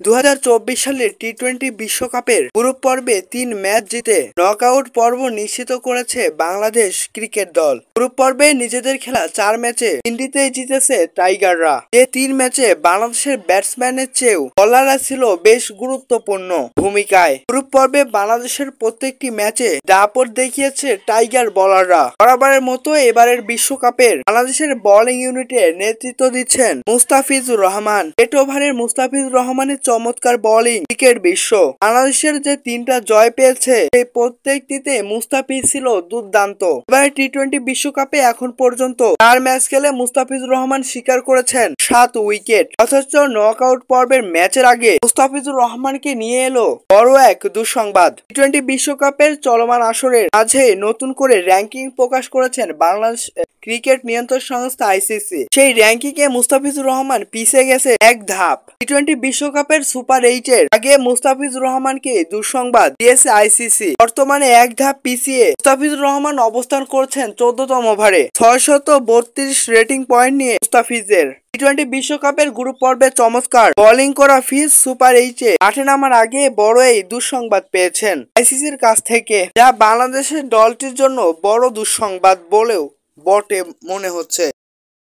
2024 সালের টি-টোয়েন্টি বিশ্বকাপের গ্রুপ পর্বে 3 ম্যাচ জিতে নকআউট পর্ব নিশ্চিত করেছে বাংলাদেশ ক্রিকেট দল। গ্রুপ পর্বে নিজেদের খেলা 4 ম্যাচে 3টিতেই জিতেছে টাইগাররা। যে 3 ম্যাচে বাংলাদেশের ব্যাটসম্যানের চেয়েও বোলাররা ছিল বেশ গুরুত্বপূর্ণ ভূমিকায়। গ্রুপ পর্বে বাংলাদেশের প্রত্যেকটি ম্যাচে দাপট দেখিয়েছে টাইগার বোলাররা। বরাবরের মতো এবারের বিশ্বকাপের বাংলাদেশের বোলিং ইউনিটে নেতৃত্ব দিচ্ছেন মুস্তাফিজুর রহমান। 8 ওভারের মুস্তাফিজুর রহমানের চমৎকার বোলিং ক্রিকেট বিশ্ব বাংলাদেশের যে 3টা জয় পেয়েছে সেই প্রত্যেকটিতে মুস্তাফিজ ছিল দুর্দান্ত। এবারে টি-টোয়েন্টি বিশ্বকাপে এখন পর্যন্ত 4 ম্যাচ খেলে মুস্তাফিজুর রহমান শিকার করেছেন 7 উইকেট। অথচ নকআউট পর্বের ম্যাচের আগে মুস্তাফিজুর রহমানকে নিয়ে এলো বড় এক দুঃসংবাদ। টি-টোয়েন্টি বিশ্বকাপের চলমান আসরের মাঝে নতুন করে র্যাঙ্কিং প্রকাশ করেছেন বাংলাদেশ ক্রিকেট নিয়ন্ত্রণ সংস্থা আইসিসি। সেই র্যাঙ্কিং এ মুস্তাফিজুর রহমান পিছিয়ে গেছে এক ধাপ। টি-টোয়েন্টি বিশ্বকাপের সুপার 8 এর আগে মুস্তাফিজুর রহমানকে দুঃসংবাদ দিয়েছে আইসিসি। বর্তমানে এক ধাপ পিছিয়ে মুস্তাফিজুর রহমান অবস্থান করছেন 14তম ওভারে। 632 রেটিং পয়েন্ট নিয়ে মুস্তাফিজের টি-টোয়েন্টি বিশ্বকাপের গ্রুপ পর্বে চমৎকার বোলিং করা ফিজ সুপার 8 এ মাঠে নামার আগে বড় এই দুঃসংবাদ পেয়েছেন আইসিসির কাছ থেকে, যা বাংলাদেশের দলটির জন্য বড় দুঃসংবাদ বলেও বটে মনে হচ্ছে।